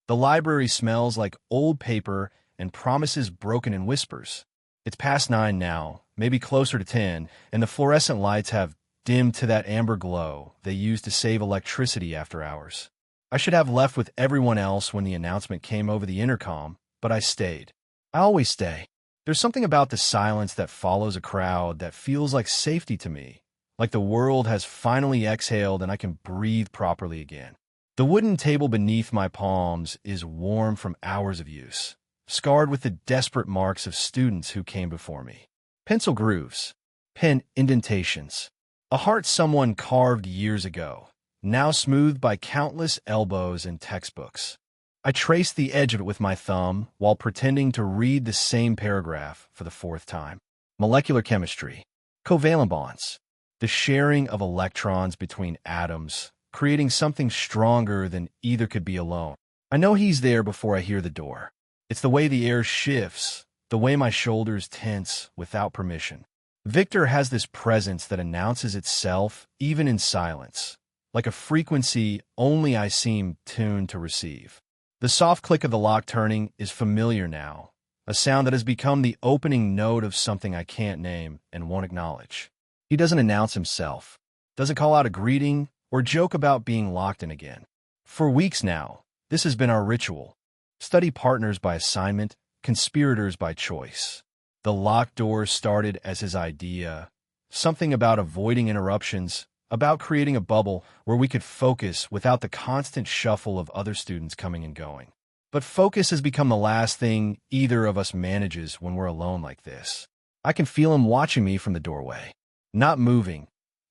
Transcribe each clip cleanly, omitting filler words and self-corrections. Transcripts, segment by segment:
The library smells like old paper and promises broken in whispers. It's past 9 now, maybe closer to 10, and the fluorescent lights have dimmed to that amber glow they use to save electricity after hours. I should have left with everyone else when the announcement came over the intercom, but I stayed. I always stay. There's something about the silence that follows a crowd that feels like safety to me, like the world has finally exhaled and I can breathe properly again. The wooden table beneath my palms is warm from hours of use, scarred with the desperate marks of students who came before me. Pencil grooves, pen indentations, a heart someone carved years ago, now smoothed by countless elbows and textbooks. I traced the edge of it with my thumb while pretending to read the same paragraph for the 4th time. Molecular chemistry, covalent bonds, the sharing of electrons between atoms, creating something stronger than either could be alone. I know he's there before I hear the door. It's the way the air shifts, the way my shoulders tense without permission. Victor has this presence that announces itself even in silence, like a frequency only I seem tuned to receive. The soft click of the lock turning is familiar now, a sound that has become the opening note of something I can't name and won't acknowledge. He doesn't announce himself, doesn't call out a greeting, or joke about being locked in again. For weeks now, this has been our ritual. Study partners by assignment, conspirators by choice. The locked doors started as his idea, something about avoiding interruptions, about creating a bubble where we could focus without the constant shuffle of other students coming and going. But focus has become the last thing either of us manages when we're alone like this. I can feel him watching me from the doorway, not moving,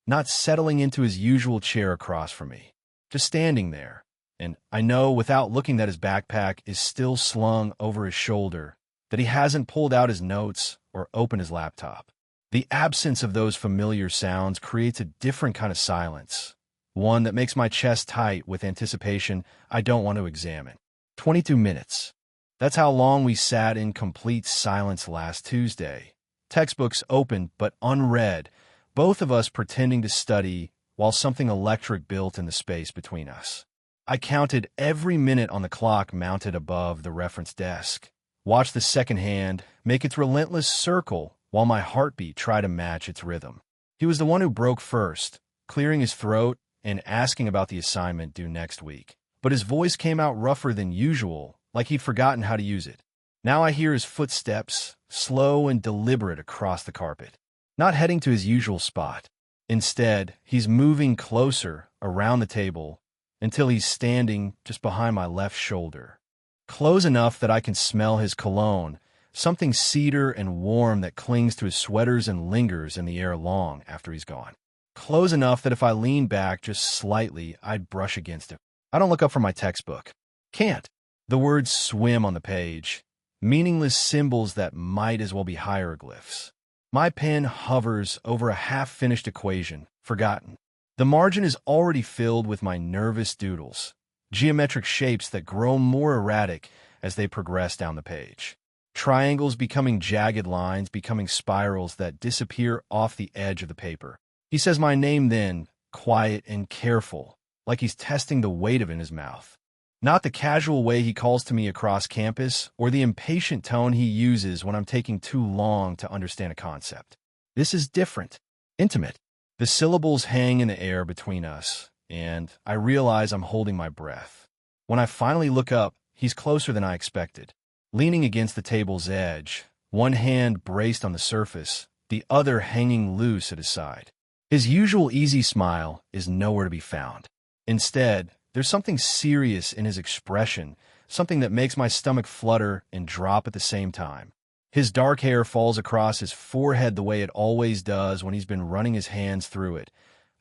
not settling into his usual chair across from me, just standing there. And I know without looking that his backpack is still slung over his shoulder, that he hasn't pulled out his notes or opened his laptop. The absence of those familiar sounds creates a different kind of silence, one that makes my chest tight with anticipation I don't want to examine. 22 minutes. That's how long we sat in complete silence last Tuesday. Textbooks open but unread, both of us pretending to study while something electric built in the space between us. I counted every minute on the clock mounted above the reference desk, watched the second hand make its relentless circle while my heartbeat tried to match its rhythm. He was the one who broke first, clearing his throat and asking about the assignment due next week. But his voice came out rougher than usual, like he'd forgotten how to use it. Now I hear his footsteps, slow and deliberate across the carpet, not heading to his usual spot. Instead, he's moving closer around the table until he's standing just behind my left shoulder, close enough that I can smell his cologne, something cedar and warm that clings to his sweaters and lingers in the air long after he's gone. Close enough that if I lean back just slightly, I'd brush against him. I don't look up from my textbook. Can't. The words swim on the page, meaningless symbols that might as well be hieroglyphs. My pen hovers over a half-finished equation, forgotten. The margin is already filled with my nervous doodles, geometric shapes that grow more erratic as they progress down the page. Triangles becoming jagged lines, becoming spirals that disappear off the edge of the paper. He says my name then, quiet and careful, like he's testing the weight of it in his mouth. Not the casual way he calls to me across campus or the impatient tone he uses when I'm taking too long to understand a concept. This is different, intimate. The syllables hang in the air between us, and I realize I'm holding my breath. When I finally look up, he's closer than I expected, leaning against the table's edge, one hand braced on the surface, the other hanging loose at his side. His usual easy smile is nowhere to be found. Instead, there's something serious in his expression, something that makes my stomach flutter and drop at the same time. His dark hair falls across his forehead the way it always does when he's been running his hands through it,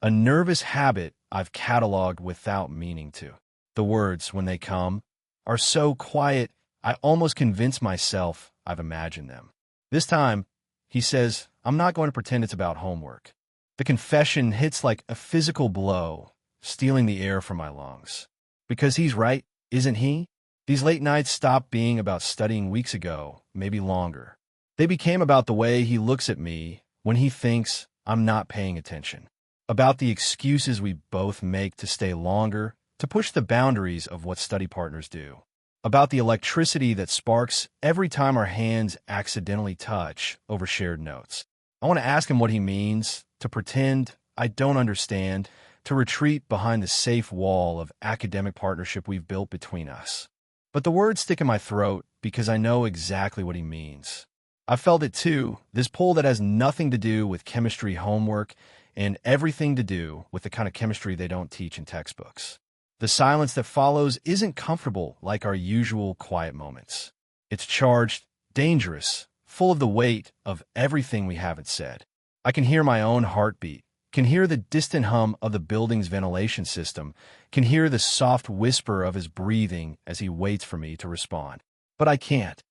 a nervous habit I've cataloged without meaning to. The words, when they come, are so quiet I almost convince myself I've imagined them. This time, he says, I'm not going to pretend it's about homework. The confession hits like a physical blow, stealing the air from my lungs. Because he's right, isn't he? These late nights stopped being about studying weeks ago, maybe longer. They became about the way he looks at me when he thinks I'm not paying attention. About the excuses we both make to stay longer, to push the boundaries of what study partners do. about the electricity that sparks every time our hands accidentally touch over shared notes. I want to ask him what he means, to pretend I don't understand, to retreat behind the safe wall of academic partnership we've built between us. But the words stick in my throat because I know exactly what he means. I felt it too, this pull that has nothing to do with chemistry homework and everything to do with the kind of chemistry they don't teach in textbooks. The silence that follows isn't comfortable like our usual quiet moments. It's charged, dangerous, full of the weight of everything we haven't said. I can hear my own heartbeat, can hear the distant hum of the building's ventilation system, can hear the soft whisper of his breathing as he waits for me to respond. But I can't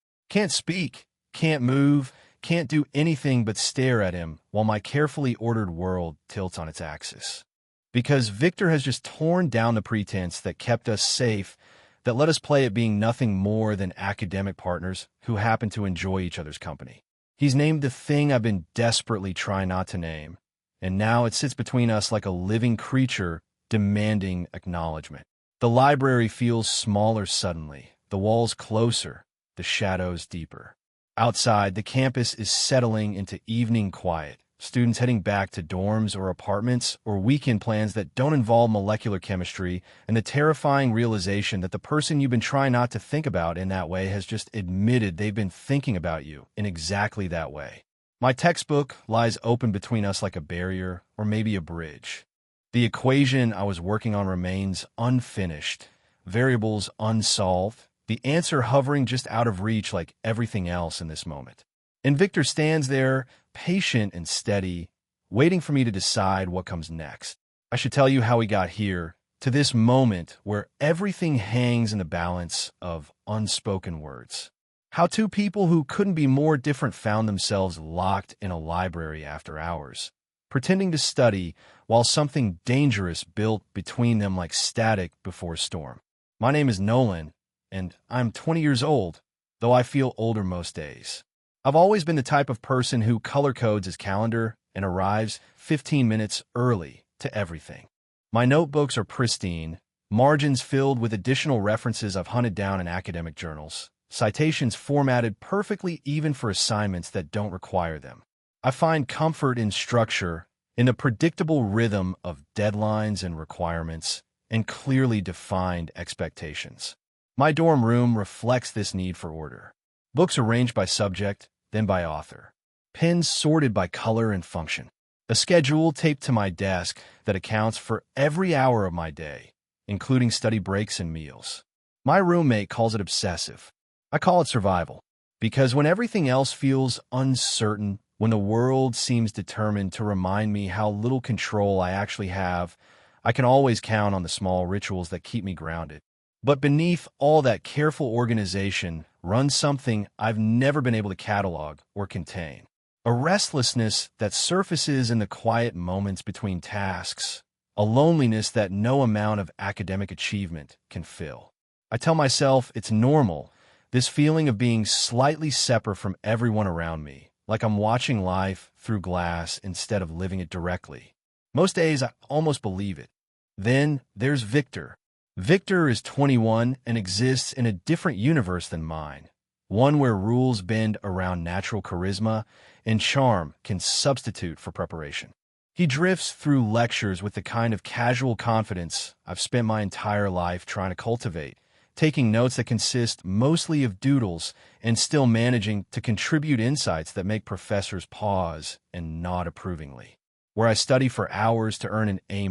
speak, can't move, can't do anything but stare at him while my carefully ordered world tilts on its axis. Because Victor has just torn down the pretense that kept us safe, that let us play at being nothing more than academic partners who happen to enjoy each other's company. He's named the thing I've been desperately trying not to name, and now it sits between us like a living creature demanding acknowledgement. The library feels smaller suddenly, the walls closer, the shadows deeper. Outside, the campus is settling into evening quiet, students heading back to dorms or apartments or weekend plans that don't involve molecular chemistry, and the terrifying realization that the person you've been trying not to think about in that way has just admitted they've been thinking about you in exactly that way. My textbook lies open between us like a barrier or maybe a bridge. The equation I was working on remains unfinished, variables unsolved, the answer hovering just out of reach like everything else in this moment. And Victor stands there, patient and steady, waiting for me to decide what comes next. I should tell you how we got here, to this moment where everything hangs in the balance of unspoken words. How two people who couldn't be more different found themselves locked in a library after hours, pretending to study while something dangerous built between them like static before a storm. My name is Nolan, and I'm 20 years old, though I feel older most days. I've always been the type of person who color codes his calendar and arrives 15 minutes early to everything. My notebooks are pristine, margins filled with additional references I've hunted down in academic journals, citations formatted perfectly even for assignments that don't require them. I find comfort in structure, in the predictable rhythm of deadlines and requirements, and clearly defined expectations. My dorm room reflects this need for order. Books arranged by subject, then by author. Pens sorted by color and function. A schedule taped to my desk that accounts for every hour of my day, including study breaks and meals. My roommate calls it obsessive. I call it survival. Because when everything else feels uncertain, when the world seems determined to remind me how little control I actually have, I can always count on the small rituals that keep me grounded. But beneath all that careful organization runs something I've never been able to catalog or contain. A restlessness that surfaces in the quiet moments between tasks, a loneliness that no amount of academic achievement can fill. I tell myself it's normal, this feeling of being slightly separate from everyone around me, like I'm watching life through glass instead of living it directly. Most days I almost believe it. Then there's Victor. Victor is 21 and exists in a different universe than mine, one where rules bend around natural charisma and charm can substitute for preparation. He drifts through lectures with the kind of casual confidence I've spent my entire life trying to cultivate, taking notes that consist mostly of doodles and still managing to contribute insights that make professors pause and nod approvingly. Where I study for hours to earn an A-.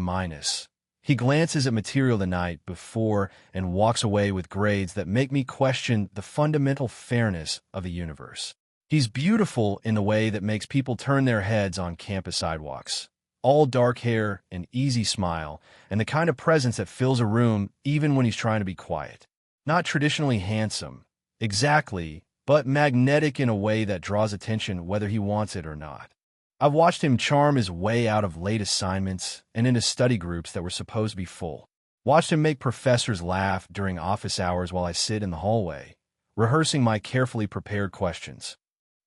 He glances at material the night before and walks away with grades that make me question the fundamental fairness of the universe. He's beautiful in the way that makes people turn their heads on campus sidewalks. All dark hair, an easy smile, and the kind of presence that fills a room even when he's trying to be quiet. Not traditionally handsome, exactly, but magnetic in a way that draws attention whether he wants it or not. I've watched him charm his way out of late assignments and into study groups that were supposed to be full. Watched him make professors laugh during office hours while I sit in the hallway, rehearsing my carefully prepared questions.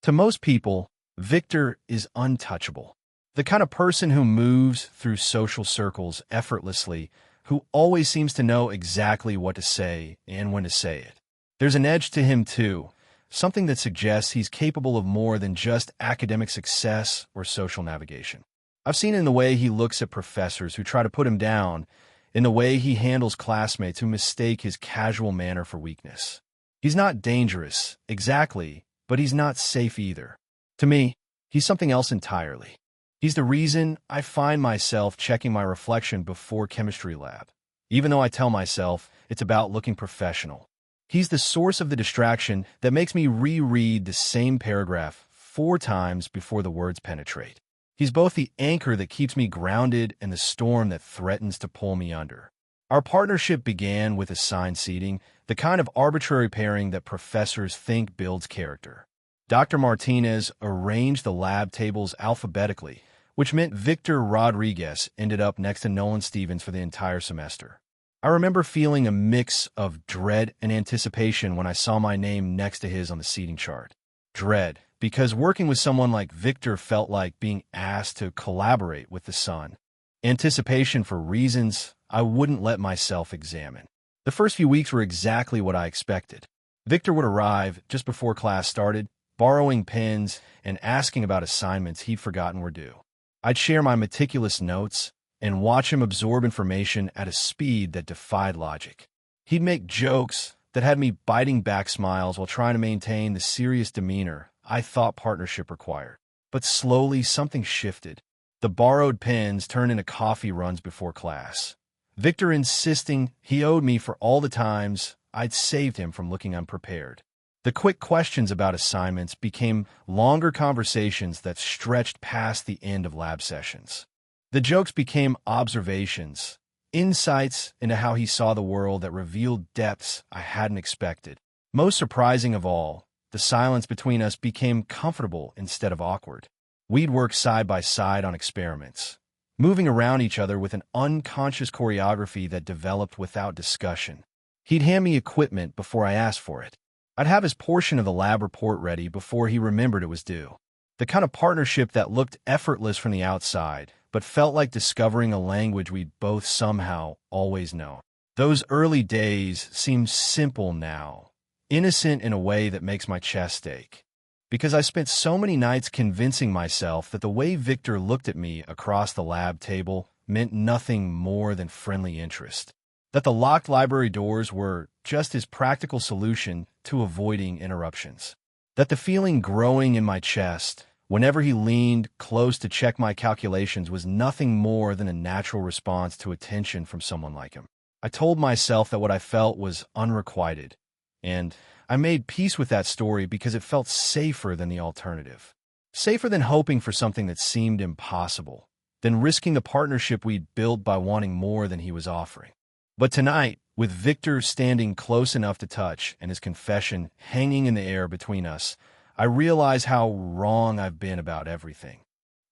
To most people, Victor is untouchable. The kind of person who moves through social circles effortlessly, who always seems to know exactly what to say and when to say it. There's an edge to him, too, something that suggests he's capable of more than just academic success or social navigation. I've seen it in the way he looks at professors who try to put him down, in the way he handles classmates who mistake his casual manner for weakness. He's not dangerous, exactly, but he's not safe either. To me, he's something else entirely. He's the reason I find myself checking my reflection before chemistry lab, even though I tell myself it's about looking professional. He's the source of the distraction that makes me reread the same paragraph 4 times before the words penetrate. He's both the anchor that keeps me grounded and the storm that threatens to pull me under. Our partnership began with assigned seating, the kind of arbitrary pairing that professors think builds character. Dr. Martinez arranged the lab tables alphabetically, which meant Victor Rodriguez ended up next to Nolan Stevens for the entire semester. I remember feeling a mix of dread and anticipation when I saw my name next to his on the seating chart. Dread, because working with someone like Victor felt like being asked to collaborate with the sun. Anticipation for reasons I wouldn't let myself examine. The first few weeks were exactly what I expected. Victor would arrive just before class started, borrowing pens and asking about assignments he'd forgotten were due. I'd share my meticulous notes and watch him absorb information at a speed that defied logic. He'd make jokes that had me biting back smiles while trying to maintain the serious demeanor I thought partnership required. But slowly, something shifted. The borrowed pens turned into coffee runs before class. Victor insisting he owed me for all the times I'd saved him from looking unprepared. The quick questions about assignments became longer conversations that stretched past the end of lab sessions. The jokes became observations, insights into how he saw the world that revealed depths I hadn't expected. Most surprising of all, the silence between us became comfortable instead of awkward. We'd work side by side on experiments, moving around each other with an unconscious choreography that developed without discussion. He'd hand me equipment before I asked for it. I'd have his portion of the lab report ready before he remembered it was due. The kind of partnership that looked effortless from the outside, but felt like discovering a language we'd both somehow always known. Those early days seem simple now, innocent in a way that makes my chest ache. Because I spent so many nights convincing myself that the way Victor looked at me across the lab table meant nothing more than friendly interest. That the locked library doors were just his practical solution to avoiding interruptions. That the feeling growing in my chest whenever he leaned close to check my calculations was nothing more than a natural response to attention from someone like him. I told myself that what I felt was unrequited, and I made peace with that story because it felt safer than the alternative. Safer than hoping for something that seemed impossible, than risking the partnership we'd built by wanting more than he was offering. But tonight, with Victor standing close enough to touch and his confession hanging in the air between us, I realize how wrong I've been about everything.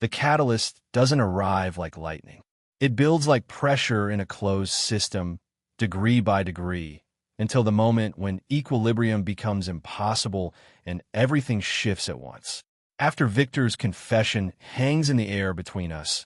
The catalyst doesn't arrive like lightning. It builds like pressure in a closed system, degree by degree, until the moment when equilibrium becomes impossible and everything shifts at once. After Victor's confession hangs in the air between us,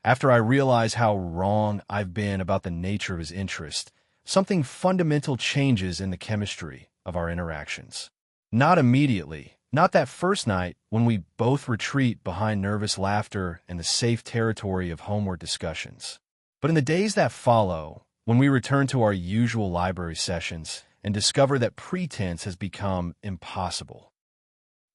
after I realize how wrong I've been about the nature of his interest, something fundamental changes in the chemistry of our interactions. Not immediately, not that first night when we both retreat behind nervous laughter and the safe territory of homework discussions, but in the days that follow, when we return to our usual library sessions and discover that pretense has become impossible.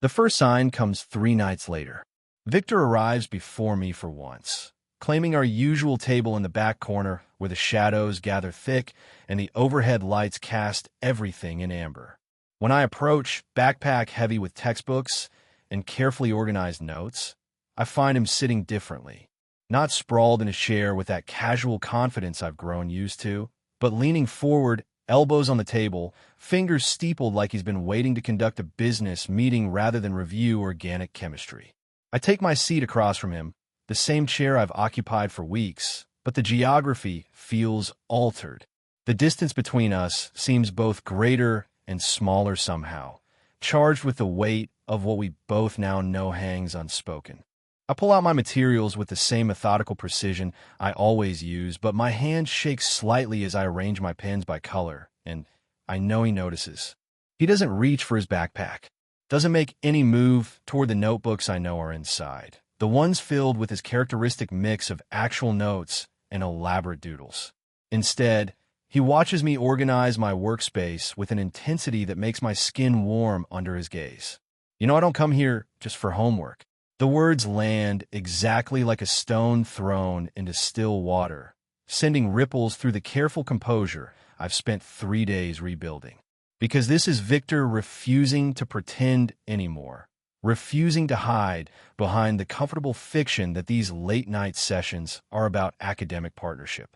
The first sign comes 3 nights later. Victor arrives before me for once, claiming our usual table in the back corner where the shadows gather thick and the overhead lights cast everything in amber. When I approach, backpack heavy with textbooks and carefully organized notes, I find him sitting differently. Not sprawled in a chair with that casual confidence I've grown used to, but leaning forward, elbows on the table, fingers steepled like he's been waiting to conduct a business meeting rather than review organic chemistry. I take my seat across from him, the same chair I've occupied for weeks, but the geography feels altered. The distance between us seems both greater and smaller somehow, charged with the weight of what we both now know hangs unspoken. I pull out my materials with the same methodical precision I always use, but my hand shakes slightly as I arrange my pens by color, and I know he notices. He doesn't reach for his backpack, doesn't make any move toward the notebooks I know are inside, the ones filled with his characteristic mix of actual notes and elaborate doodles. Instead, he watches me organize my workspace with an intensity that makes my skin warm under his gaze. I don't come here just for homework. The words land exactly like a stone thrown into still water, sending ripples through the careful composure I've spent 3 days rebuilding. Because this is Victor refusing to pretend anymore, refusing to hide behind the comfortable fiction that these late-night sessions are about academic partnership.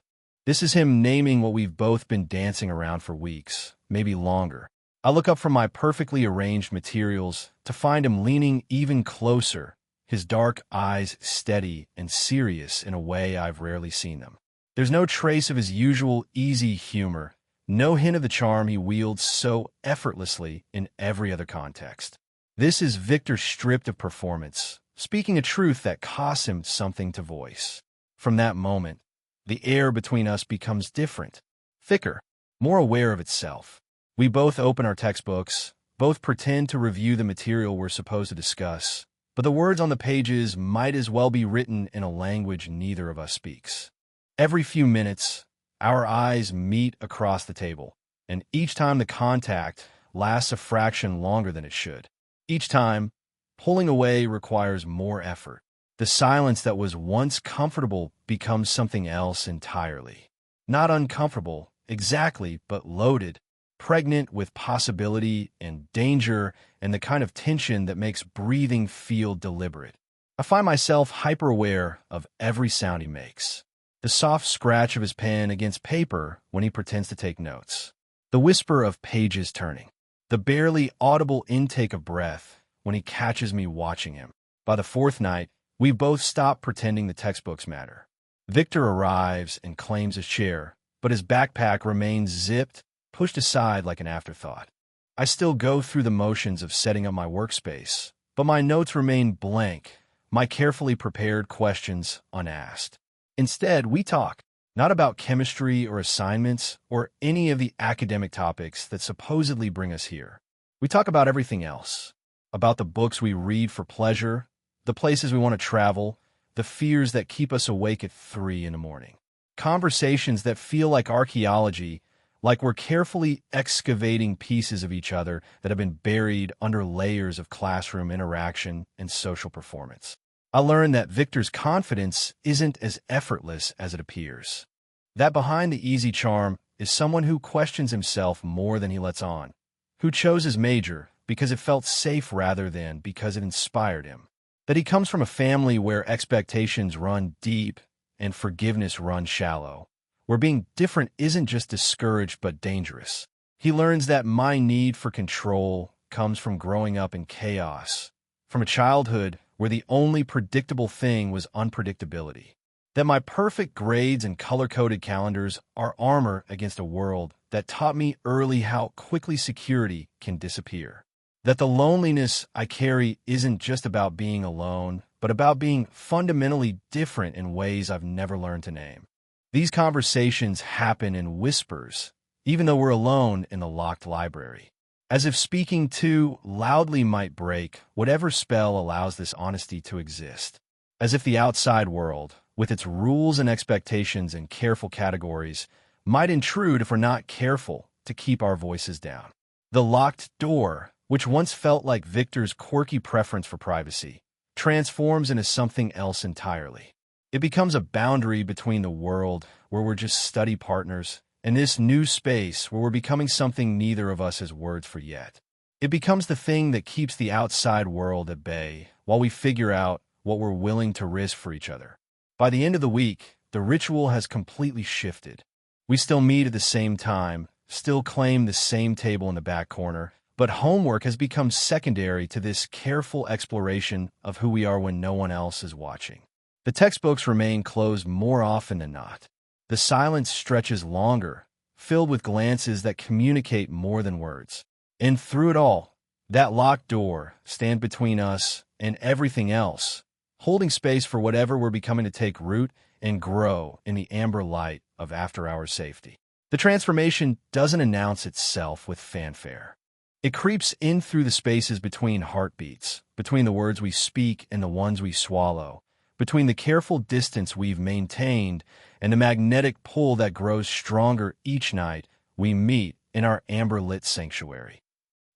This is him naming what we've both been dancing around for weeks, maybe longer. I look up from my perfectly arranged materials to find him leaning even closer, his dark eyes steady and serious in a way I've rarely seen them. There's no trace of his usual easy humor, no hint of the charm he wields so effortlessly in every other context. This is Victor stripped of performance, speaking a truth that costs him something to voice. From that moment, the air between us becomes different, thicker, more aware of itself. We both open our textbooks, both pretend to review the material we're supposed to discuss, but the words on the pages might as well be written in a language neither of us speaks. Every few minutes, our eyes meet across the table, and each time the contact lasts a fraction longer than it should. Each time, pulling away requires more effort. The silence that was once comfortable becomes something else entirely. Not uncomfortable, exactly, but loaded, pregnant with possibility and danger and the kind of tension that makes breathing feel deliberate. I find myself hyper-aware of every sound he makes. The soft scratch of his pen against paper when he pretends to take notes. The whisper of pages turning. The barely audible intake of breath when he catches me watching him. By the fourth night, we both stop pretending the textbooks matter. Victor arrives and claims his chair, but his backpack remains zipped, pushed aside like an afterthought. I still go through the motions of setting up my workspace, but my notes remain blank, my carefully prepared questions unasked. Instead, we talk, not about chemistry or assignments or any of the academic topics that supposedly bring us here. We talk about everything else, about the books we read for pleasure, the places we want to travel, the fears that keep us awake at 3 in the morning. Conversations that feel like archaeology, like we're carefully excavating pieces of each other that have been buried under layers of classroom interaction and social performance. I learned that Victor's confidence isn't as effortless as it appears. That behind the easy charm is someone who questions himself more than he lets on, who chose his major because it felt safe rather than because it inspired him. That he comes from a family where expectations run deep and forgiveness runs shallow, where being different isn't just discouraged but dangerous. He learns that my need for control comes from growing up in chaos, from a childhood where the only predictable thing was unpredictability. That my perfect grades and color-coded calendars are armor against a world that taught me early how quickly security can disappear. That the loneliness I carry isn't just about being alone, but about being fundamentally different in ways I've never learned to name. These conversations happen in whispers, even though we're alone in the locked library. As if speaking too loudly might break whatever spell allows this honesty to exist. As if the outside world, with its rules and expectations and careful categories, might intrude if we're not careful to keep our voices down. The locked door, which once felt like Victor's quirky preference for privacy, transforms into something else entirely. It becomes a boundary between the world where we're just study partners and this new space where we're becoming something neither of us has words for yet. It becomes the thing that keeps the outside world at bay while we figure out what we're willing to risk for each other. By the end of the week, the ritual has completely shifted. We still meet at the same time, still claim the same table in the back corner, but homework has become secondary to this careful exploration of who we are when no one else is watching. The textbooks remain closed more often than not. The silence stretches longer, filled with glances that communicate more than words. And through it all, that locked door stands between us and everything else, holding space for whatever we're becoming to take root and grow in the amber light of after-hours safety. The transformation doesn't announce itself with fanfare. It creeps in through the spaces between heartbeats, between the words we speak and the ones we swallow, between the careful distance we've maintained and the magnetic pull that grows stronger each night we meet in our amber-lit sanctuary.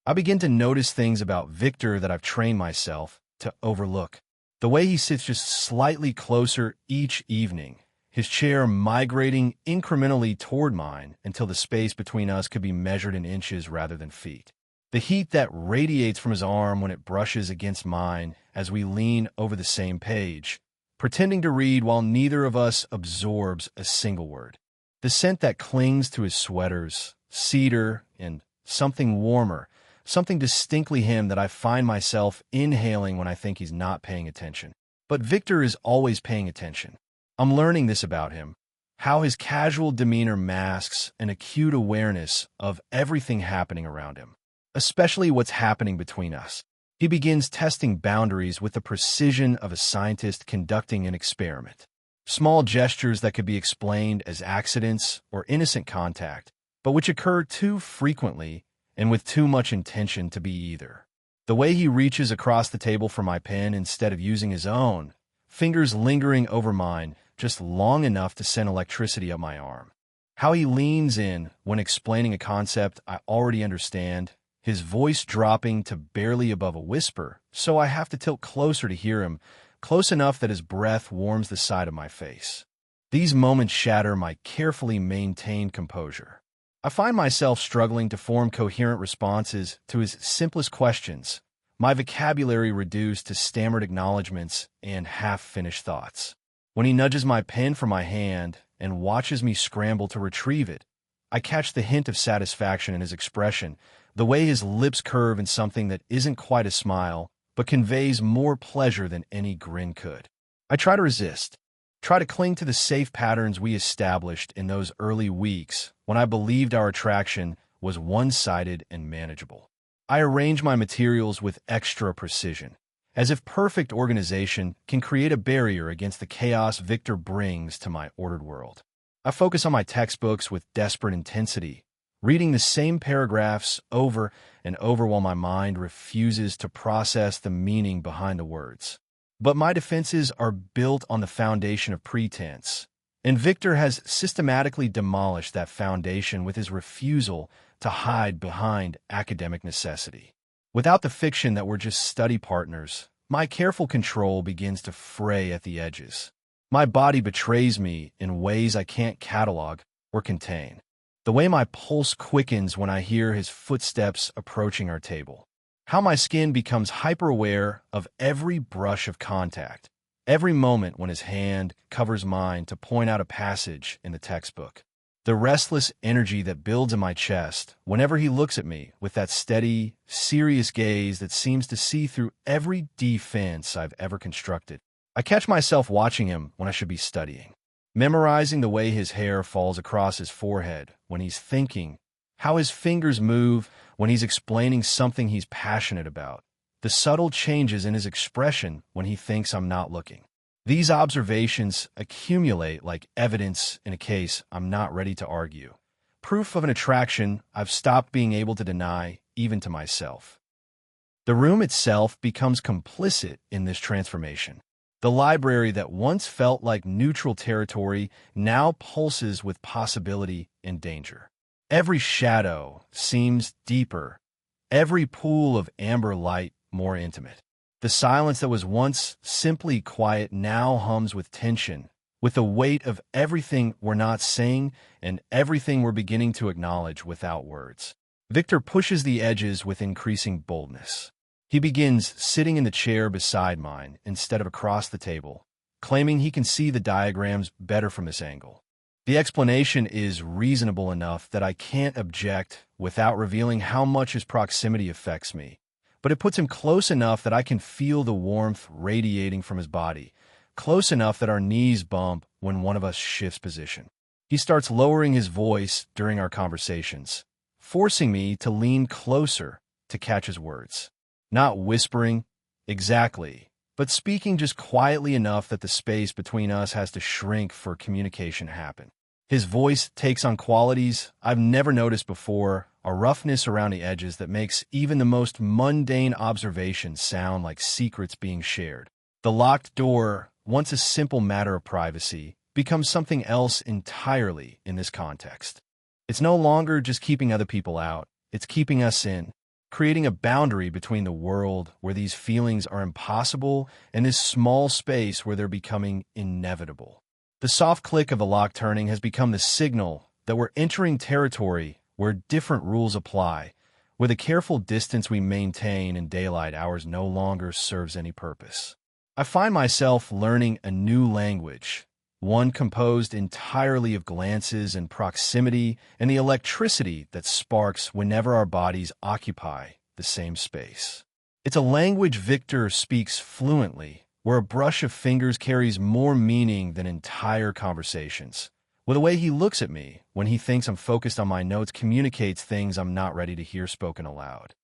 I begin to notice things about Victor that I've trained myself to overlook. The way he sits just slightly closer each evening, his chair migrating incrementally toward mine until the space between us could be measured in inches rather than feet. The heat that radiates from his arm when it brushes against mine as we lean over the same page, pretending to read while neither of us absorbs a single word. The scent that clings to his sweaters, cedar, and something warmer, something distinctly him that I find myself inhaling when I think he's not paying attention. But Victor is always paying attention. I'm learning this about him, how his casual demeanor masks an acute awareness of everything happening around him, especially what's happening between us. He begins testing boundaries with the precision of a scientist conducting an experiment. Small gestures that could be explained as accidents or innocent contact, but which occur too frequently and with too much intention to be either. The way he reaches across the table for my pen instead of using his own, fingers lingering over mine just long enough to send electricity up my arm. How he leans in when explaining a concept I already understand, his voice dropping to barely above a whisper, so I have to tilt closer to hear him, close enough that his breath warms the side of my face. These moments shatter my carefully maintained composure. I find myself struggling to form coherent responses to his simplest questions, my vocabulary reduced to stammered acknowledgments and half-finished thoughts. When he nudges my pen from my hand and watches me scramble to retrieve it, I catch the hint of satisfaction in his expression, the way his lips curve in something that isn't quite a smile, but conveys more pleasure than any grin could. I try to resist, try to cling to the safe patterns we established in those early weeks when I believed our attraction was one-sided and manageable. I arrange my materials with extra precision, as if perfect organization can create a barrier against the chaos Victor brings to my ordered world. I focus on my textbooks with desperate intensity, reading the same paragraphs over and over while my mind refuses to process the meaning behind the words. But my defenses are built on the foundation of pretense, and Victor has systematically demolished that foundation with his refusal to hide behind academic necessity. Without the fiction that we're just study partners, my careful control begins to fray at the edges. My body betrays me in ways I can't catalog or contain. The way my pulse quickens when I hear his footsteps approaching our table. How my skin becomes hyper-aware of every brush of contact, every moment when his hand covers mine to point out a passage in the textbook. The restless energy that builds in my chest whenever he looks at me with that steady, serious gaze that seems to see through every defense I've ever constructed. I catch myself watching him when I should be studying, memorizing the way his hair falls across his forehead when he's thinking, how his fingers move when he's explaining something he's passionate about, the subtle changes in his expression when he thinks I'm not looking. These observations accumulate like evidence in a case I'm not ready to argue, proof of an attraction I've stopped being able to deny even to myself. The room itself becomes complicit in this transformation. The library that once felt like neutral territory now pulses with possibility and danger. Every shadow seems deeper, every pool of amber light more intimate. The silence that was once simply quiet now hums with tension, with the weight of everything we're not saying and everything we're beginning to acknowledge without words. Victor pushes the edges with increasing boldness. He begins sitting in the chair beside mine instead of across the table, claiming he can see the diagrams better from this angle. The explanation is reasonable enough that I can't object without revealing how much his proximity affects me, but it puts him close enough that I can feel the warmth radiating from his body, close enough that our knees bump when one of us shifts position. He starts lowering his voice during our conversations, forcing me to lean closer to catch his words. Not whispering, exactly, but speaking just quietly enough that the space between us has to shrink for communication to happen. His voice takes on qualities I've never noticed before a roughness around the edges that makes even the most mundane observations sound like secrets being shared. The locked door, once a simple matter of privacy, becomes something else entirely in this context. It's no longer just keeping other people out, it's keeping us in, creating a boundary between the world where these feelings are impossible and this small space where they're becoming inevitable. The soft click of the lock turning has become the signal that we're entering territory where different rules apply, where the careful distance we maintain in daylight hours no longer serves any purpose. I find myself learning a new language, one composed entirely of glances and proximity and the electricity that sparks whenever our bodies occupy the same space. It's a language Victor speaks fluently, where a brush of fingers carries more meaning than entire conversations. Well, the way he looks at me when he thinks I'm focused on my notes communicates things I'm not ready to hear spoken aloud.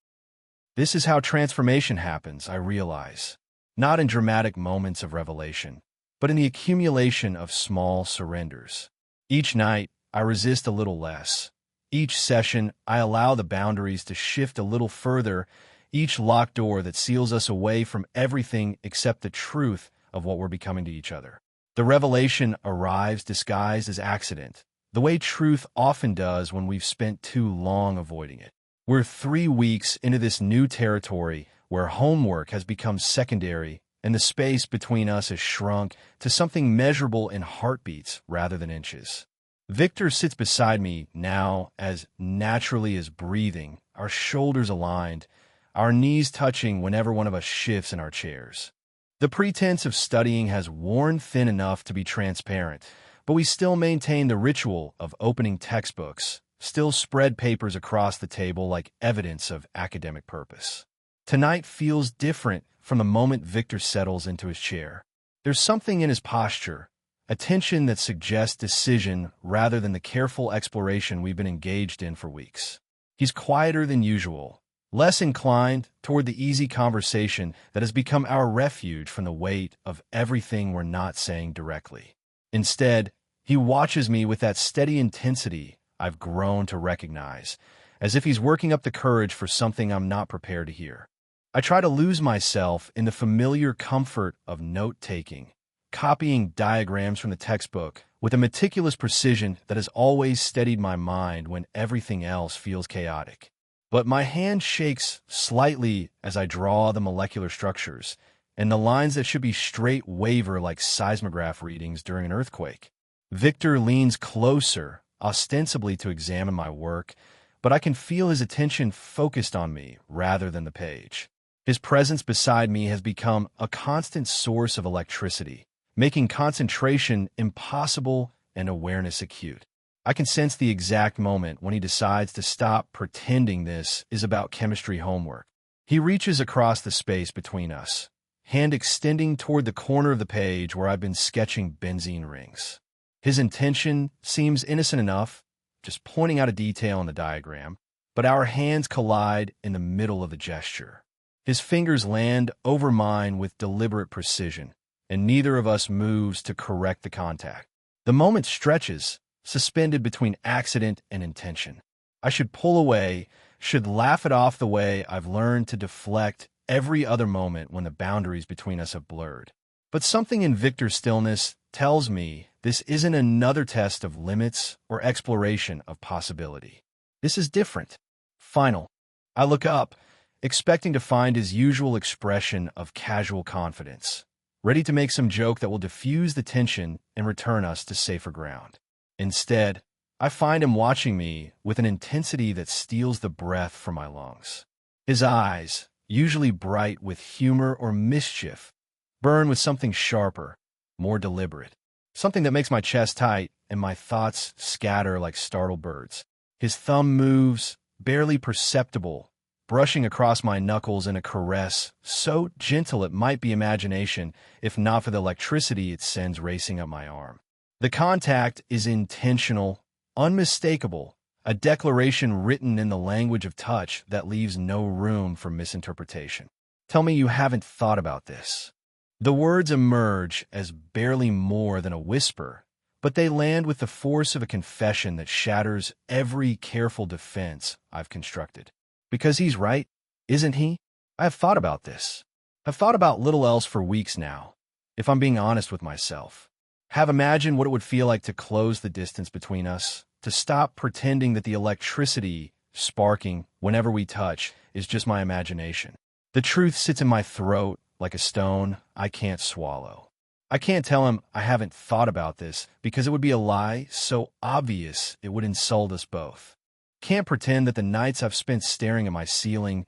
This is how transformation happens, I realize. Not in dramatic moments of revelation, but in the accumulation of small surrenders. Each night, I resist a little less. Each session, I allow the boundaries to shift a little further, each locked door that seals us away from everything except the truth of what we're becoming to each other. The revelation arrives disguised as accident, the way truth often does when we've spent too long avoiding it. We're 3 weeks into this new territory where homework has become secondary and the space between us has shrunk to something measurable in heartbeats rather than inches. Victor sits beside me now as naturally as breathing, our shoulders aligned, our knees touching whenever one of us shifts in our chairs. The pretense of studying has worn thin enough to be transparent, but we still maintain the ritual of opening textbooks, still spread papers across the table like evidence of academic purpose. Tonight feels different from the moment Victor settles into his chair. There's something in his posture, a tension that suggests decision rather than the careful exploration we've been engaged in for weeks. He's quieter than usual, less inclined toward the easy conversation that has become our refuge from the weight of everything we're not saying directly. Instead, he watches me with that steady intensity I've grown to recognize, as if he's working up the courage for something I'm not prepared to hear. I try to lose myself in the familiar comfort of note-taking, copying diagrams from the textbook with a meticulous precision that has always steadied my mind when everything else feels chaotic. But my hand shakes slightly as I draw the molecular structures, and the lines that should be straight waver like seismograph readings during an earthquake. Victor leans closer, ostensibly to examine my work, but I can feel his attention focused on me rather than the page. His presence beside me has become a constant source of electricity, making concentration impossible and awareness acute. I can sense the exact moment when he decides to stop pretending this is about chemistry homework. He reaches across the space between us, hand extending toward the corner of the page where I've been sketching benzene rings. His intention seems innocent enough, just pointing out a detail in the diagram, but our hands collide in the middle of the gesture. His fingers land over mine with deliberate precision, and neither of us moves to correct the contact. The moment stretches, suspended between accident and intention. I should pull away, should laugh it off the way I've learned to deflect every other moment when the boundaries between us have blurred. But something in Victor's stillness tells me this isn't another test of limits or exploration of possibility. This is different, final. I look up, expecting to find his usual expression of casual confidence, ready to make some joke that will diffuse the tension and return us to safer ground. Instead, I find him watching me with an intensity that steals the breath from my lungs. His eyes, usually bright with humor or mischief, burn with something sharper, more deliberate, something that makes my chest tight and my thoughts scatter like startled birds. His thumb moves, barely perceptible, brushing across my knuckles in a caress so gentle it might be imagination if not for the electricity it sends racing up my arm. The contact is intentional, unmistakable, a declaration written in the language of touch that leaves no room for misinterpretation. Tell me you haven't thought about this. The words emerge as barely more than a whisper, but they land with the force of a confession that shatters every careful defense I've constructed. Because he's right, isn't he? I have thought about this. I've thought about little else for weeks now, if I'm being honest with myself. Have imagined what it would feel like to close the distance between us, to stop pretending that the electricity sparking whenever we touch is just my imagination. The truth sits in my throat like a stone I can't swallow. I can't tell him I haven't thought about this because it would be a lie so obvious it would insult us both. Can't pretend that the nights I've spent staring at my ceiling,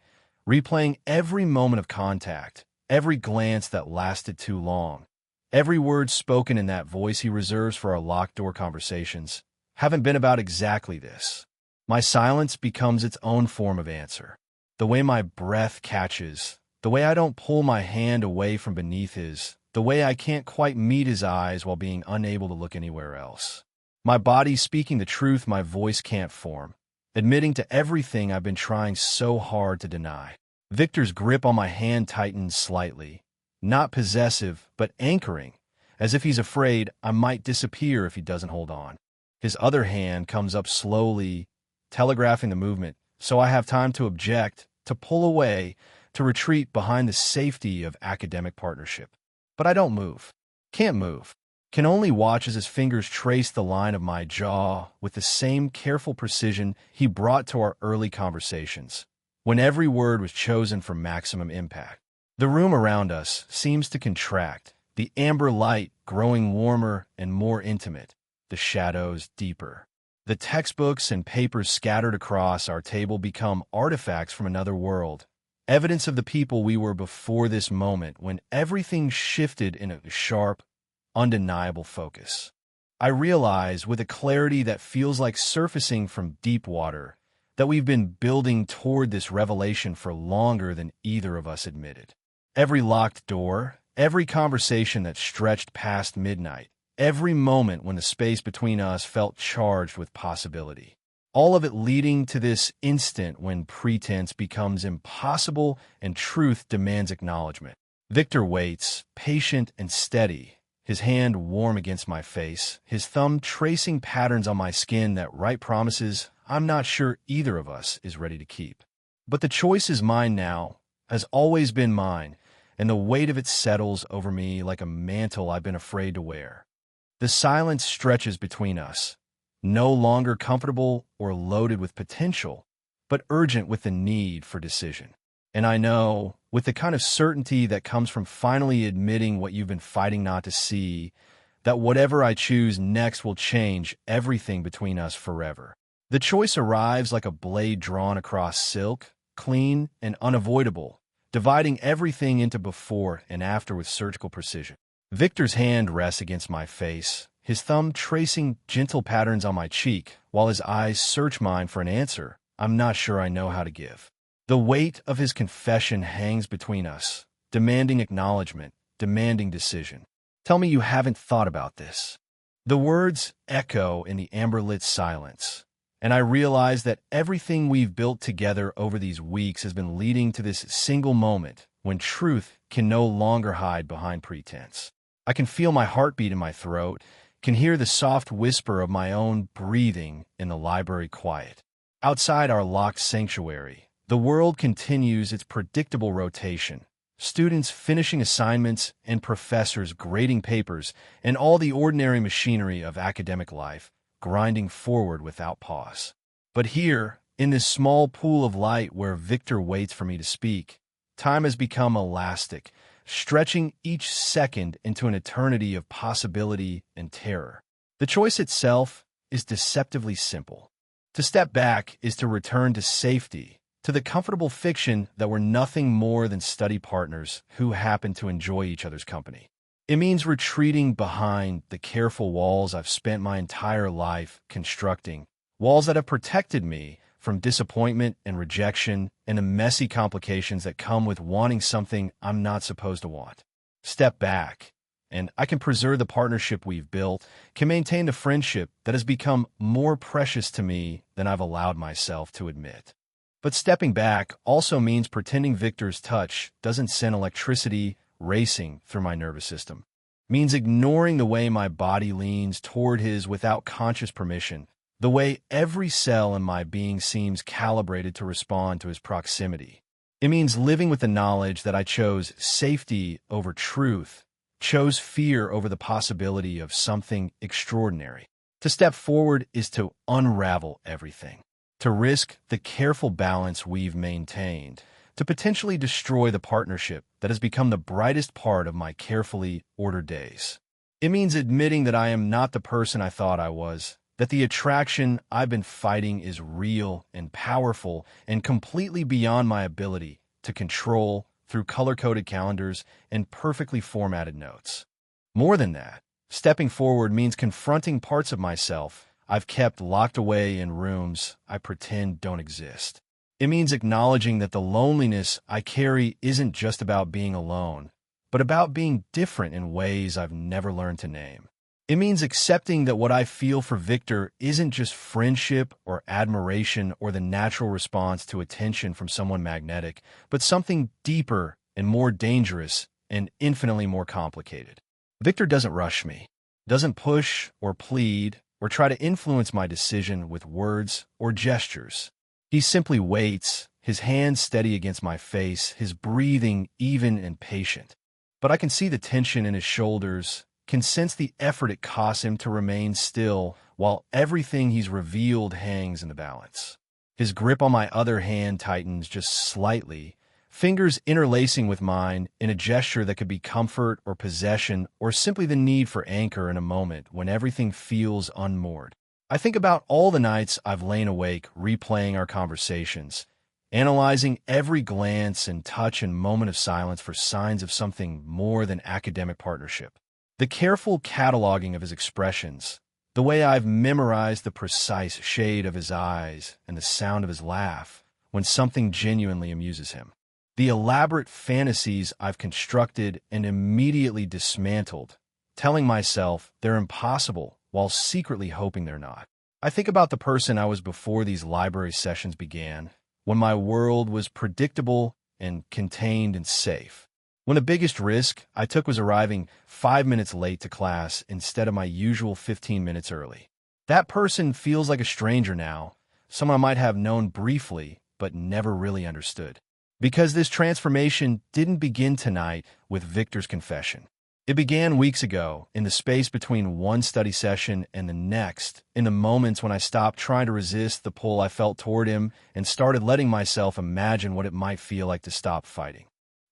replaying every moment of contact, every glance that lasted too long, every word spoken in that voice he reserves for our locked-door conversations, haven't been about exactly this. My silence becomes its own form of answer. The way my breath catches, the way I don't pull my hand away from beneath his, the way I can't quite meet his eyes while being unable to look anywhere else. My body speaking the truth my voice can't form, admitting to everything I've been trying so hard to deny. Victor's grip on my hand tightens slightly, not possessive, but anchoring, as if he's afraid I might disappear if he doesn't hold on. His other hand comes up slowly, telegraphing the movement, so I have time to object, to pull away, to retreat behind the safety of academic partnership. But I don't move. Can't move. Can only watch as his fingers trace the line of my jaw with the same careful precision he brought to our early conversations, when every word was chosen for maximum impact. The room around us seems to contract, the amber light growing warmer and more intimate, the shadows deeper. The textbooks and papers scattered across our table become artifacts from another world, evidence of the people we were before this moment when everything shifted in a sharp, undeniable focus. I realize with a clarity that feels like surfacing from deep water that we've been building toward this revelation for longer than either of us admitted. Every locked door, every conversation that stretched past midnight, every moment when the space between us felt charged with possibility. All of it leading to this instant when pretense becomes impossible and truth demands acknowledgement. Victor waits, patient and steady, his hand warm against my face, his thumb tracing patterns on my skin that write promises I'm not sure either of us is ready to keep. But the choice is mine now, has always been mine, and the weight of it settles over me like a mantle I've been afraid to wear. The silence stretches between us, no longer comfortable or loaded with potential, but urgent with the need for decision. And I know, with the kind of certainty that comes from finally admitting what you've been fighting not to see, that whatever I choose next will change everything between us forever. The choice arrives like a blade drawn across silk, clean and unavoidable, dividing everything into before and after with surgical precision. Victor's hand rests against my face, his thumb tracing gentle patterns on my cheek, while his eyes search mine for an answer I'm not sure I know how to give. The weight of his confession hangs between us, demanding acknowledgement, demanding decision. Tell me you haven't thought about this. The words echo in the amber-lit silence, and I realize that everything we've built together over these weeks has been leading to this single moment when truth can no longer hide behind pretense. I can feel my heartbeat in my throat, can hear the soft whisper of my own breathing in the library quiet. Outside our locked sanctuary, the world continues its predictable rotation, students finishing assignments and professors grading papers, and all the ordinary machinery of academic life grinding forward without pause. But here, in this small pool of light where Victor waits for me to speak, time has become elastic, stretching each second into an eternity of possibility and terror. The choice itself is deceptively simple. To step back is to return to safety, to the comfortable fiction that we're nothing more than study partners who happen to enjoy each other's company. It means retreating behind the careful walls I've spent my entire life constructing, walls that have protected me from disappointment and rejection and the messy complications that come with wanting something I'm not supposed to want. Step back, and I can preserve the partnership we've built, can maintain the friendship that has become more precious to me than I've allowed myself to admit. But stepping back also means pretending Victor's touch doesn't send electricity racing through my nervous system. means ignoring the way my body leans toward his without conscious permission, the way every cell in my being seems calibrated to respond to his proximity. It means living with the knowledge that I chose safety over truth, chose fear over the possibility of something extraordinary. To step forward is to unravel everything, to risk the careful balance we've maintained, to potentially destroy the partnership that has become the brightest part of my carefully ordered days. It means admitting that I am not the person I thought I was, that the attraction I've been fighting is real and powerful and completely beyond my ability to control through color-coded calendars and perfectly formatted notes. More than that, stepping forward means confronting parts of myself I've kept locked away in rooms I pretend don't exist. It means acknowledging that the loneliness I carry isn't just about being alone, but about being different in ways I've never learned to name. It means accepting that what I feel for Victor isn't just friendship or admiration or the natural response to attention from someone magnetic, but something deeper and more dangerous and infinitely more complicated. Victor doesn't rush me, doesn't push or plead or try to influence my decision with words or gestures. He simply waits, his hands steady against my face, his breathing even and patient. But I can see the tension in his shoulders, can sense the effort it costs him to remain still while everything he's revealed hangs in the balance. His grip on my other hand tightens just slightly, fingers interlacing with mine in a gesture that could be comfort or possession or simply the need for anchor in a moment when everything feels unmoored. I think about all the nights I've lain awake replaying our conversations, analyzing every glance and touch and moment of silence for signs of something more than academic partnership. The careful cataloging of his expressions, the way I've memorized the precise shade of his eyes and the sound of his laugh when something genuinely amuses him. The elaborate fantasies I've constructed and immediately dismantled, telling myself they're impossible while secretly hoping they're not. I think about the person I was before these library sessions began, when my world was predictable and contained and safe. When the biggest risk I took was arriving 5 minutes late to class instead of my usual 15 minutes early. That person feels like a stranger now, someone I might have known briefly but never really understood. Because this transformation didn't begin tonight with Victor's confession. It began weeks ago, in the space between one study session and the next, in the moments when I stopped trying to resist the pull I felt toward him and started letting myself imagine what it might feel like to stop fighting.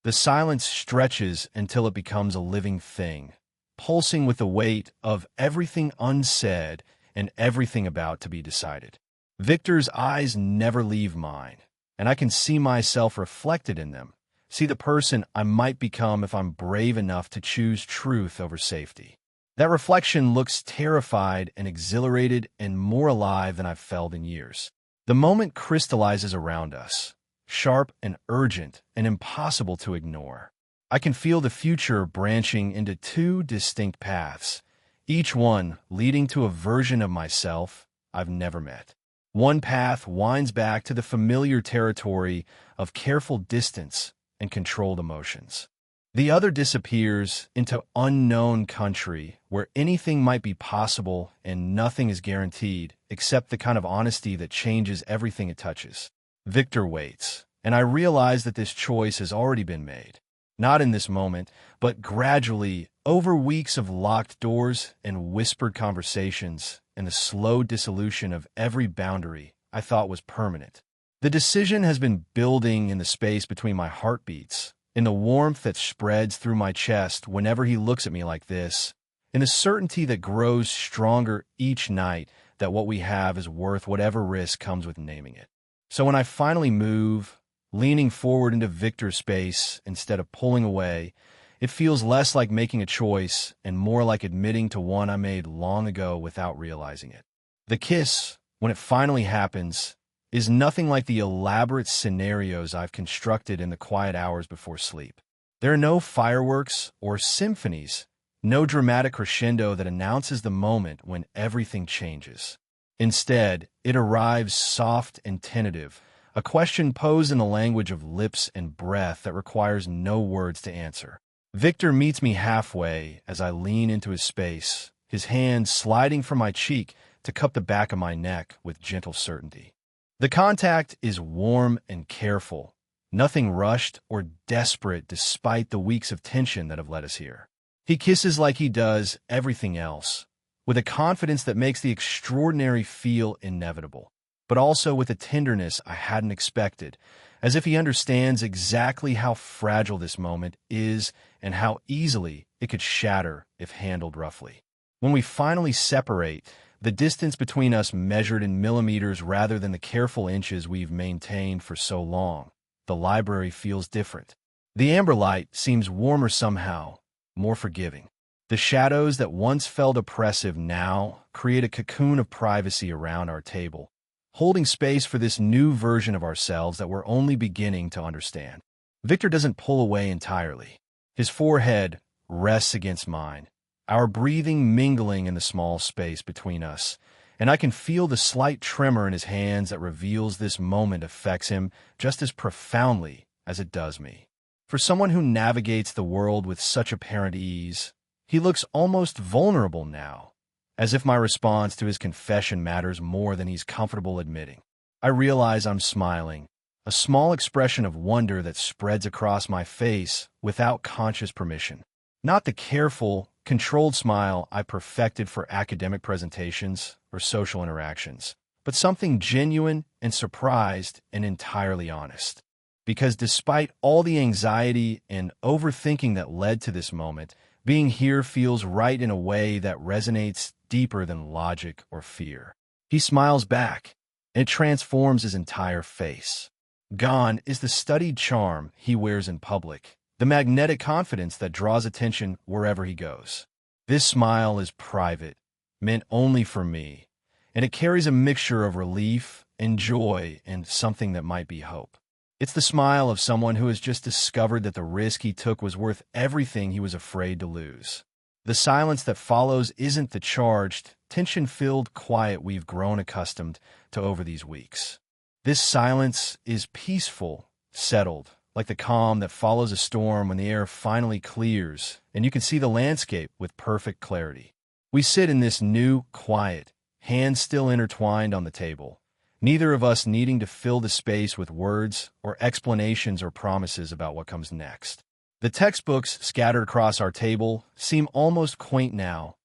The silence stretches until it becomes a living thing, pulsing with the weight of everything unsaid and everything about to be decided. Victor's eyes never leave mine, and I can see myself reflected in them. See the person I might become if I'm brave enough to choose truth over safety. That reflection looks terrified and exhilarated and more alive than I've felt in years. The moment crystallizes around us, sharp and urgent and impossible to ignore. I can feel the future branching into two distinct paths, each one leading to a version of myself I've never met. One path winds back to the familiar territory of careful distance and controlled emotions. The other disappears into unknown country where anything might be possible and nothing is guaranteed except the kind of honesty that changes everything it touches. Victor waits, and I realize that this choice has already been made. Not in this moment, but gradually, over weeks of locked doors and whispered conversations and the slow dissolution of every boundary I thought was permanent. The decision has been building in the space between my heartbeats, in the warmth that spreads through my chest whenever he looks at me like this, in the certainty that grows stronger each night that what we have is worth whatever risk comes with naming it. So when I finally move, leaning forward into Victor's space instead of pulling away, it feels less like making a choice and more like admitting to one I made long ago without realizing it. The kiss, when it finally happens, is nothing like the elaborate scenarios I've constructed in the quiet hours before sleep. There are no fireworks or symphonies, no dramatic crescendo that announces the moment when everything changes. Instead, it arrives soft and tentative, a question posed in the language of lips and breath that requires no words to answer. Victor meets me halfway as I lean into his space, his hand sliding from my cheek to cup the back of my neck with gentle certainty. The contact is warm and careful, nothing rushed or desperate despite the weeks of tension that have led us here. He kisses like he does everything else, with a confidence that makes the extraordinary feel inevitable, but also with a tenderness I hadn't expected, as if he understands exactly how fragile this moment is and how easily it could shatter if handled roughly. When we finally separate, the distance between us measured in millimeters rather than the careful inches we've maintained for so long, the library feels different. The amber light seems warmer somehow, more forgiving. The shadows that once felt oppressive now create a cocoon of privacy around our table, holding space for this new version of ourselves that we're only beginning to understand. Victor doesn't pull away entirely. His forehead rests against mine, our breathing mingling in the small space between us, and I can feel the slight tremor in his hands that reveals this moment affects him just as profoundly as it does me. For someone who navigates the world with such apparent ease, he looks almost vulnerable now, as if my response to his confession matters more than he's comfortable admitting. I realize I'm smiling, a small expression of wonder that spreads across my face without conscious permission. Not the careful, controlled smile I perfected for academic presentations or social interactions, but something genuine and surprised and entirely honest. Because despite all the anxiety and overthinking that led to this moment, being here feels right in a way that resonates deeper than logic or fear. He smiles back, and it transforms his entire face. Gone is the studied charm he wears in public, the magnetic confidence that draws attention wherever he goes. This smile is private, meant only for me, and it carries a mixture of relief and joy and something that might be hope. It's the smile of someone who has just discovered that the risk he took was worth everything he was afraid to lose. The silence that follows isn't the charged, tension-filled quiet we've grown accustomed to over these weeks. This silence is peaceful, settled, like the calm that follows a storm when the air finally clears and you can see the landscape with perfect clarity. We sit in this new quiet, hands still intertwined on the table, neither of us needing to fill the space with words or explanations or promises about what comes next. The textbooks scattered across our table seem almost quaint now,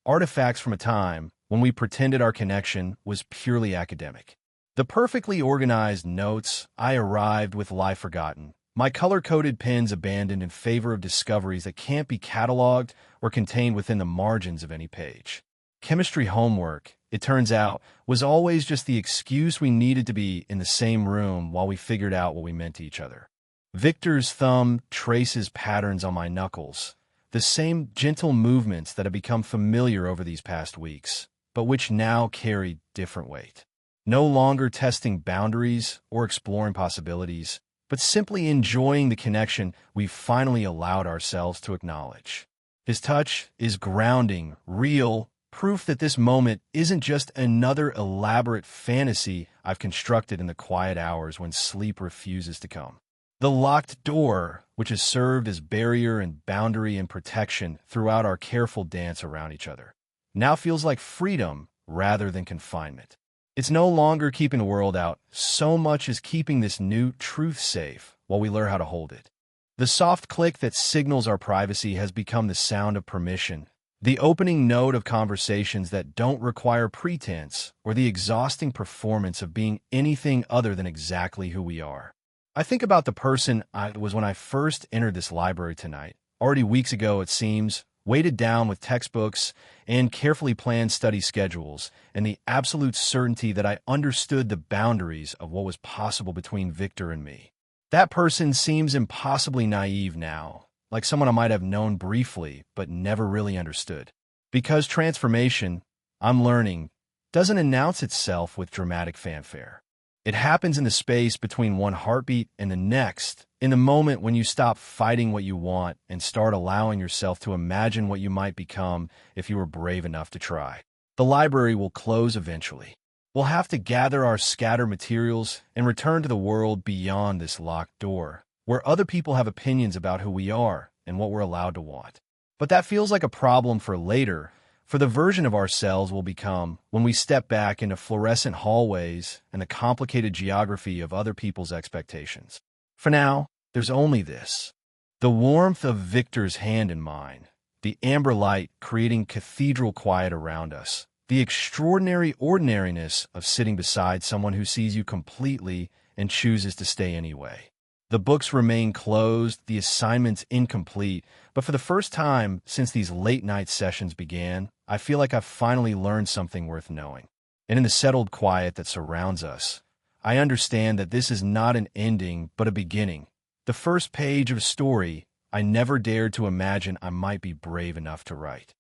artifacts from a time when we pretended our connection was purely academic. The perfectly organized notes I arrived with lie forgotten, my color-coded pens abandoned in favor of discoveries that can't be cataloged or contained within the margins of any page. Chemistry homework, it turns out, was always just the excuse we needed to be in the same room while we figured out what we meant to each other. Victor's thumb traces patterns on my knuckles, the same gentle movements that have become familiar over these past weeks, but which now carry different weight. No longer testing boundaries or exploring possibilities, but simply enjoying the connection we've finally allowed ourselves to acknowledge. His touch is grounding, real, proof that this moment isn't just another elaborate fantasy I've constructed in the quiet hours when sleep refuses to come. The locked door, which has served as barrier and boundary and protection throughout our careful dance around each other, now feels like freedom rather than confinement. It's no longer keeping the world out so much as keeping this new truth safe while we learn how to hold it. The soft click that signals our privacy has become the sound of permission, the opening note of conversations that don't require pretense or the exhausting performance of being anything other than exactly who we are. I think about the person I was when I first entered this library tonight, already weeks ago it seems, weighted down with textbooks and carefully planned study schedules, and the absolute certainty that I understood the boundaries of what was possible between Victor and me. That person seems impossibly naive now, like someone I might have known briefly but never really understood. Because transformation, I'm learning, doesn't announce itself with dramatic fanfare. It happens in the space between one heartbeat and the next, in the moment when you stop fighting what you want and start allowing yourself to imagine what you might become if you were brave enough to try. The library will close eventually. We'll have to gather our scattered materials and return to the world beyond this locked door, where other people have opinions about who we are and what we're allowed to want. But that feels like a problem for later, for the version of ourselves will become when we step back into fluorescent hallways and the complicated geography of other people's expectations. For now, there's only this: the warmth of Victor's hand in mine, the amber light creating cathedral quiet around us, the extraordinary ordinariness of sitting beside someone who sees you completely and chooses to stay anyway. The books remain closed, the assignments incomplete, but for the first time since these late-night sessions began, I feel like I've finally learned something worth knowing. And in the settled quiet that surrounds us, I understand that this is not an ending, but a beginning. The first page of a story I never dared to imagine I might be brave enough to write.